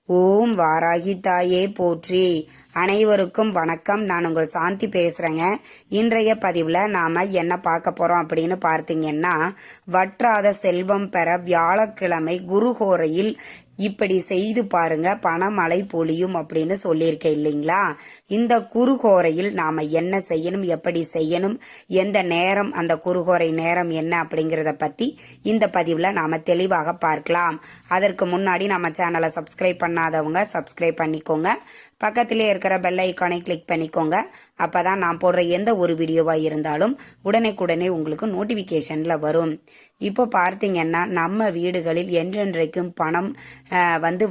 ஓம் வாராகி தாயே போற்றி. அனைவருக்கும் வணக்கம். நான் உங்கள் சாந்தி பேசுறேங்க. இன்றைய பதிவுல நாம என்ன பார்க்க போறோம் அப்படின்னு பார்த்தீங்கன்னா, வற்றாத செல்வம் பெற வியாழக்கிழமை குருஹோரையில் இப்படி செய்து பாருங்க, பணமழை பொழியும் அப்படின்னு சொல்லியிருக்கேன் இல்லைங்களா? இந்த குருஹோரையில் நாம என்ன செய்யணும், எப்படி செய்யணும், எந்த நேரம், அந்த குருஹோரை நேரம் என்ன அப்படிங்கறத பத்தி இந்த பதிவுல நாம தெளிவாக பார்க்கலாம். அதற்கு முன்னாடி நம்ம சேனலை சப்ஸ்கிரைப் பண்ணாதவங்க சப்ஸ்கிரைப் பண்ணிக்கோங்க. பக்கத்திலே இருக்கிற பெல் ஐக்கானை கிளிக் பண்ணிக்கோங்க. அப்பதான் நான் போடுற எந்த ஒரு வீடியோவா இருந்தாலும் உடனே உங்களுக்கு நோட்டிபிகேஷன்ல வரும். இப்போ பார்த்தீங்கன்னா, நம்ம வீடுகளில் என்றென்றைக்கும் பணம்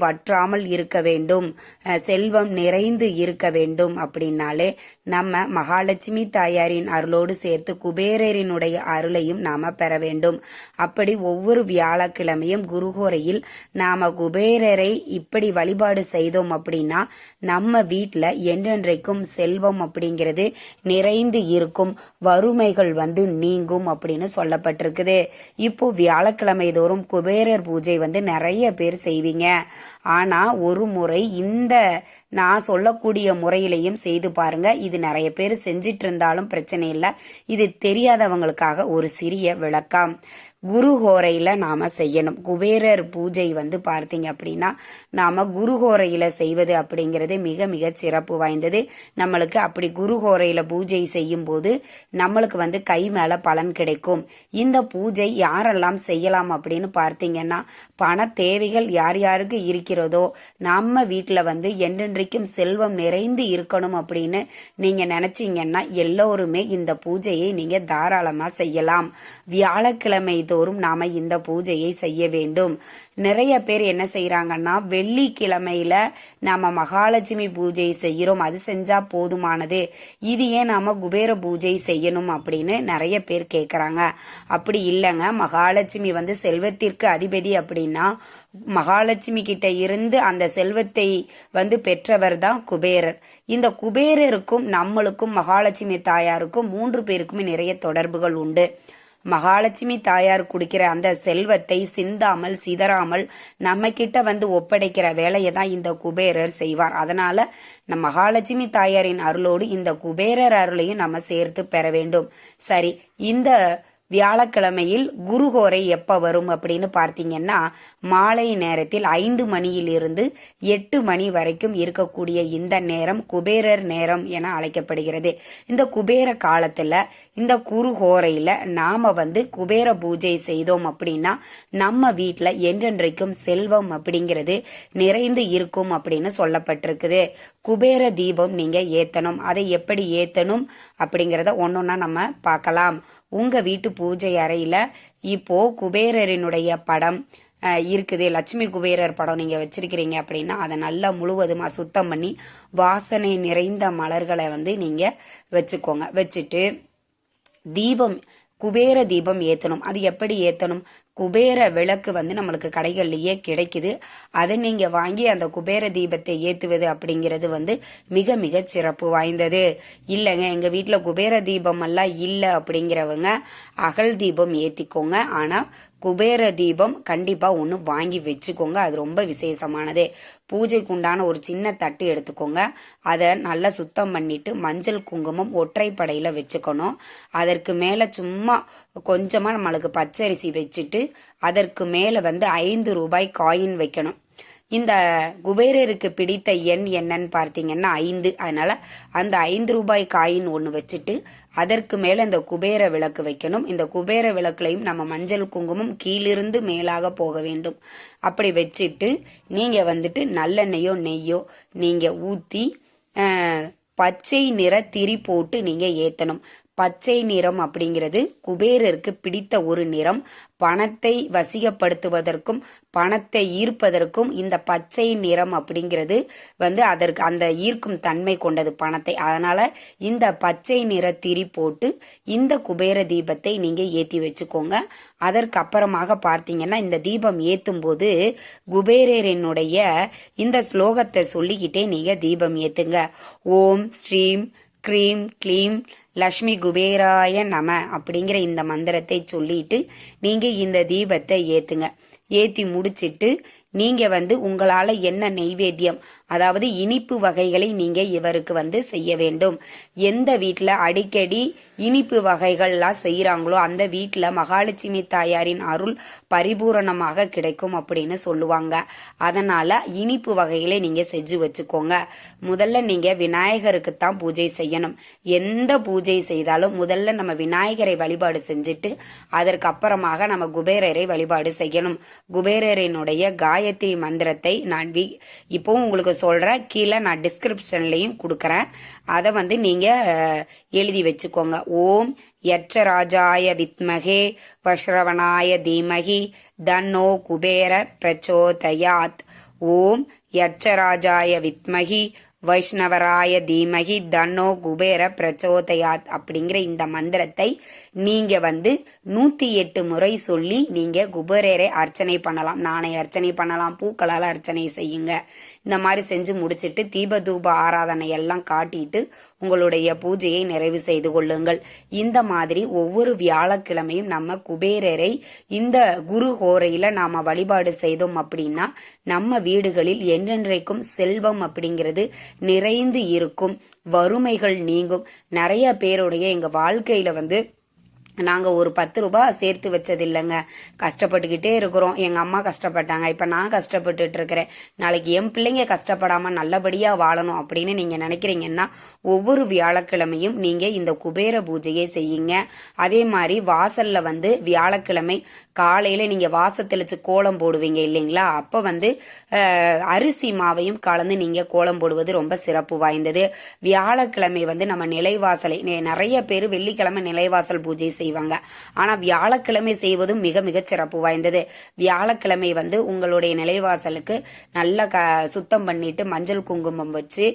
வற்றாமல் இருக்க வேண்டும், செல்வம் நிறைந்து இருக்க வேண்டும் அப்படின்னாலே நம்ம மகாலட்சுமி தாயாரின் அருளோடு சேர்த்து குபேரரினுடைய அருளையும் நாம பெற வேண்டும். அப்படி ஒவ்வொரு வியாழக்கிழமையும் குருஹோரையில் நாம குபேரரை இப்படி வழிபாடு செய்தோம் அப்படின்னா நம்ம வீட்டுல என்றென்றைக்கும் செல்வம் அப்படிங்கிறது நிறைந்து இருக்கும், வறுமைகள் நீங்கும் அப்படின்னு சொல்லப்பட்டிருக்குது. இப்போ வியாழக்கிழமை தோறும் குபேரர் பூஜை நிறைய பேர் செய்வீங்க. ஆனா ஒரு முறை இந்த நான் சொல்லக்கூடிய முறையிலையும் செய்து பாருங்க. இது நிறைய பேர் செஞ்சிட்டு இருந்தாலும் பிரச்சனை இல்லை. இது தெரியாதவங்களுக்காக ஒரு சிறிய விளக்கம். குருஹோரையில நாம செய்யணும். குபேரர் பூஜை பார்த்தீங்க அப்படின்னா நாம குருஹோரையில செய்வது அப்படிங்கிறது மிக மிக சிறப்பு வாய்ந்தது. நம்மளுக்கு அப்படி குருஹோரையில பூஜை செய்யும் போது நம்மளுக்கு கை மேல பலன் கிடைக்கும். இந்த பூஜை யாரெல்லாம் செய்யலாம் அப்படின்னு பார்த்தீங்கன்னா, பண தேவைகள் யார் யாருக்கு இருக்கிறதோ, நம்ம வீட்டுல என்றென்றைக்கும் செல்வம் நிறைந்து இருக்கணும் அப்படின்னு நீங்க நினைச்சீங்கன்னா எல்லோருமே இந்த பூஜையை நீங்க தாராளமா செய்யலாம். வியாழக்கிழமை தோறும் நாம இந்த பூஜையை செய்ய வேண்டும். நிறைய பேர் என்ன செய்யறாங்கன்னா, வெள்ளிக்கிழமையில நாம மகாலட்சுமி பூஜை செய்யறோம், அது செஞ்சா போதுமானது, இது ஏன் நாம குபேர பூஜை செய்யணும் அப்படின்னு நிறைய பேர் கேக்குறாங்க. அப்படி இல்லைங்க. மகாலட்சுமி செல்வத்திற்கு அதிபதி அப்படின்னா மகாலட்சுமி கிட்ட இருந்து அந்த செல்வத்தை பெற்றவர் தான் குபேரர். இந்த குபேரருக்கும் நம்மளுக்கும் மகாலட்சுமி தாயாருக்கும் 3 பேருக்குமே நிறைய தொடர்புகள் உண்டு. மகாலட்சுமி தாயார் குடிக்கிற அந்த செல்வத்தை சிந்தாமல் சிதறாமல் நம்ம கிட்ட ஒப்படைக்கிற வேலையை தான் இந்த குபேரர் செய்வார். அதனால நம்ம மகாலட்சுமி தாயாரின் அருளோடு இந்த குபேரர் அருளையும் நம்ம சேர்த்து பெற வேண்டும். சரி, இந்த வியாழக்கிழமையில் குருஹோரை எப்ப வரும் அப்படின்னு பார்த்தீங்கன்னா, மாலை நேரத்தில் 5 மணியிலிருந்து 8 மணி வரைக்கும் இருக்கக்கூடிய இந்த நேரம் குபேரர் நேரம் என அழைக்கப்படுகிறது. இந்த குபேர காலத்துல இந்த குருஹோரையில நாம குபேர பூஜை செய்தோம் அப்படின்னா நம்ம வீட்டுல என்றென்றைக்கும் செல்வம் அப்படிங்கிறது நிறைந்து இருக்கும் அப்படின்னு சொல்லப்பட்டிருக்குது. குபேர தீபம் நீங்க ஏத்தணும். அதை எப்படி ஏத்தணும் அப்படிங்கறத ஒன்னொன்னா நம்ம பார்க்கலாம். உங்க வீட்டு பூஜை அறையில இப்போ குபேரரினுடைய படம் இருக்குது, லட்சுமி குபேரர் படம் நீங்க வச்சிருக்கிறீங்க அப்படின்னா அதை நல்லா முழுவதுமா சுத்தம் பண்ணி வாசனை நிறைந்த மலர்களை நீங்க வச்சுக்கோங்க. வச்சுட்டு தீபம், குபேர தீபம் ஏத்தணும். அது எப்படி ஏத்தணும்? குபேர விளக்கு நம்மளுக்கு கடைகள்லயே கிடைக்குது. அதை நீங்க வாங்கி அந்த குபேர தீபத்தை ஏத்துவது அப்படிங்கிறது மிக மிக சிறப்பு வாய்ந்தது. இல்லைங்க, எங்க வீட்டுல குபேர தீபம் எல்லாம் இல்ல அப்படிங்கிறவங்க அகல் தீபம் ஏத்திக்கோங்க. ஆனா குபேர தீபம் கண்டிப்பா ஒண்ணு வாங்கி வச்சுக்கோங்க. அது ரொம்ப விசேஷமானது. பூஜைக்கு உண்டான ஒரு சின்ன தட்டு எடுத்துக்கோங்க. அதை நல்லா சுத்தம் பண்ணிட்டு மஞ்சள் குங்குமம் ஒற்றைப்படையில வச்சுக்கணும். அதற்கு மேல சும்மா கொஞ்சமா நம்மளுக்கு பச்சரிசி வச்சுட்டு அதற்கு மேல 5 ரூபாய் காயின் வைக்கணும். இந்த குபேரருக்கு பிடித்த எண் என்னன்னு பார்த்தீங்கன்னா 5. அதனால அந்த 5 ரூபாய் காயின் ஒன்று வச்சுட்டு அதற்கு மேல இந்த குபேர விளக்கு வைக்கணும். இந்த குபேர விளக்குலையும் நம்ம மஞ்சள் குங்குமம் கீழிருந்து மேலாக போக வேண்டும். அப்படி வச்சுட்டு நீங்க நல்லெண்ணெயோ நெய்யோ நீங்க ஊத்தி பச்சை நிற திரி போட்டு நீங்க ஏத்தணும். பச்சை நிறம் அப்படிங்கிறது குபேரருக்கு பிடித்த ஒரு நிறம். பணத்தை வசியப்படுத்துவதற்கும் பணத்தை ஈர்ப்பதற்கும் இந்த பச்சை நிறம் அப்படிங்கிறது அதற்கு அந்த ஈர்க்கும் தன்மை கொண்டது பணத்தை. அதனால இந்த பச்சை நிற திரி போட்டு இந்த குபேர தீபத்தை நீங்க ஏத்தி வச்சுக்கோங்க. அதற்கு அப்புறமாக பார்த்தீங்கன்னா, இந்த தீபம் ஏத்தும் போது குபேரனுடைய இந்த ஸ்லோகத்தை சொல்லிக்கிட்டே நீங்க தீபம் ஏத்துங்க. ஓம் ஸ்ரீம் க்ரீம் க்ளீம் லக்ஷ்மி குபேராய நம அப்படிங்கிற இந்த மந்திரத்தை சொல்லிட்டு நீங்க இந்த தீபத்தை ஏத்துங்க. ஏத்தி முடிச்சிட்டு நீங்க வந்து உங்களால என்ன நெய்வேத்தியம், அதாவது இனிப்பு வகைகளை நீங்க இவருக்கு வந்து செய்ய வேண்டும். எந்த வீட்டில் அடிக்கடி இனிப்பு வகைகள்லாம் செய்கிறாங்களோ அந்த வீட்டில் மகாலட்சுமி தாயாரின் அருள் பரிபூரணமாக கிடைக்கும் அப்படின்னு சொல்லுவாங்க. அதனால இனிப்பு வகைகளை நீங்க செஞ்சு வச்சுக்கோங்க. முதல்ல நீங்க விநாயகருக்கு தான் பூஜை செய்யணும். எந்த பூஜை செய்தாலும் முதல்ல நம்ம விநாயகரை வழிபாடு செஞ்சுட்டு அதற்கு அப்புறமாக நம்ம குபேரரை வழிபாடு செய்யணும். குபேரரினுடைய காயத்ரி மந்திரத்தை நான் இப்போவும் உங்களுக்கு சொல்றேன், கீழே நான் டிஸ்கிரிப்ஷன்லையும் கொடுக்குறேன். அதை வந்து நீங்க எழுதி வச்சுக்கோங்க. ஓம் யட்சராஜாய வித்மகே வஸ்ரவணாய தீமகி தன்னோ குபேர பிரச்சோதயாத். ஓம் யட்சராஜாய வித்மகி வைஷ்ணவராய தீமகி தன்னோ குபேர பிரச்சோதயாத் அப்படிங்கிற இந்த மந்திரத்தை நீங்க வந்து 108 முறை சொல்லி நீங்க குபேரரை அர்ச்சனை பண்ணலாம். நாணய அர்ச்சனை பண்ணலாம், பூக்களால் அர்ச்சனை செய்யுங்க. இந்த மாதிரி செஞ்சு முடிச்சிட்டு தீப தூப ஆராதனை எல்லாம் காட்டிட்டு உங்களுடைய பூஜையை நிறைவு செய்து கொள்ளுங்கள். இந்த மாதிரி ஒவ்வொரு வியாழக்கிழமையும் நம்ம குபேரரை இந்த குரு ஹோரையில நாம வழிபாடு செய்தோம் அப்படின்னா நம்ம வீடுகளில் என்றென்றைக்கும் செல்வம் அப்படிங்கிறது நிறைந்து இருக்கும், வறுமைகள் நீங்கும். நிறைய பேருடைய எங்க வாழ்க்கையில வந்து நாங்கள் ஒரு 10 ரூபாய் சேர்த்து வச்சது இல்லைங்க. கஷ்டப்பட்டுக்கிட்டே இருக்கிறோம். எங்கள் அம்மா கஷ்டப்பட்டாங்க, இப்போ நான் கஷ்டப்பட்டுட்டு இருக்கிறேன். நாளைக்கு என் பிள்ளைங்க கஷ்டப்படாமல் நல்லபடியாக வாழணும் அப்படின்னு நீங்கள் நினைக்கிறீங்கன்னா ஒவ்வொரு வியாழக்கிழமையும் நீங்கள் இந்த குபேர பூஜையை செய்யுங்க. அதே மாதிரி வாசலில் வந்து வியாழக்கிழமை காலையில் நீங்கள் வாச தெளிச்சு கோலம் போடுவீங்க இல்லைங்களா, அப்போ வந்து அரிசி மாவையும் கலந்து நீங்கள் கோலம் போடுவது ரொம்ப சிறப்பு வாய்ந்தது. வியாழக்கிழமை வந்து நம்ம நிலைவாசலை, நிறைய பேர் வெள்ளிக்கிழமை நிலைவாசல் பூஜை செய்வாங்க, ஆனா வியாழக்கிழமை செய்வதும் மிக மிக சிறப்பு வாய்ந்தது. வியாழக்கிழமை வந்து உங்களுடைய நிலைவாசலுக்கு நல்லா சுத்தம் பண்ணிட்டு மஞ்சள் குங்குமம் வச்சு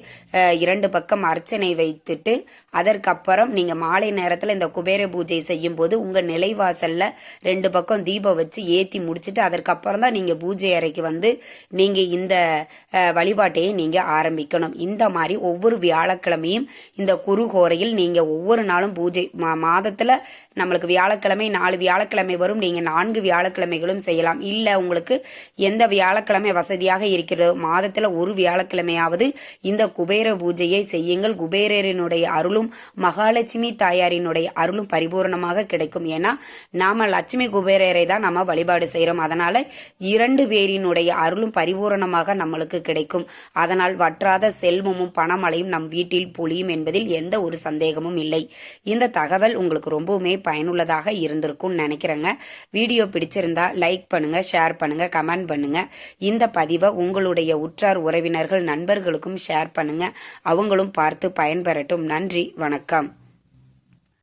2 பக்கம் அர்ச்சனை வைத்துட்டு அதற்கப்புறம் நீங்க மாலை நேரத்துல இந்த குபேர பூஜை செய்யும் போது உங்க நிலைவாசல்ல 2 பக்கம் தீபம் வச்சு ஏத்தி முடிச்சுட்டு அதற்கப்புறம் தான் நீங்க பூஜை அறைக்கு வந்து நீங்க இந்த வழிபாட்டையை நீங்க ஆரம்பிக்கணும். இந்த மாதிரி ஒவ்வொரு வியாழக்கிழமையும் இந்த குருஹோரையில் நீங்க ஒவ்வொரு நாளும் பூஜை, மாதத்துல நம்மளுக்கு வியாழக்கிழமை 4 வியாழக்கிழமை வரும், நீங்க 4 வியாழக்கிழமைகளும் செய்யலாம். இல்ல உங்களுக்கு எந்த வியாழக்கிழமை வசதியாக இருக்கிறதோ மாதத்துல ஒரு வியாழக்கிழமையாவது இந்த குபேர பூஜையை செய்யுங்கள். குபேரரினுடைய அருளும் மகாலட்சுமி தாயாரினுடைய அருளும் பரிபூர்ணமாக கிடைக்கும். ஏன்னா நாம லட்சுமி குபேரரை தான் நம்ம வழிபாடு செய்யறோம். அதனால 2 பேரினுடைய அருளும் பரிபூர்ணமாக நம்மளுக்கு கிடைக்கும். அதனால் வற்றாத செல்வமும் பணமழையும் நம் வீட்டில் பொழியும் என்பதில் எந்த ஒரு சந்தேகமும் இல்லை. இந்த தகவல் உங்களுக்கு ரொம்பவுமே பயனுள்ளதாக இருந்திருக்கும்னு நினைக்கிறேங்க. வீடியோ பிடிச்சிருந்தா லைக் பண்ணுங்க, ஷேர் பண்ணுங்க, கமெண்ட் பண்ணுங்க. இந்த பதிவை உங்களுடைய உற்றார் உறவினர்கள் நண்பர்களுக்கும் ஷேர் பண்ணுங்க. அவங்களும் பார்த்து பயன்பெறட்டும். நன்றி, வணக்கம்.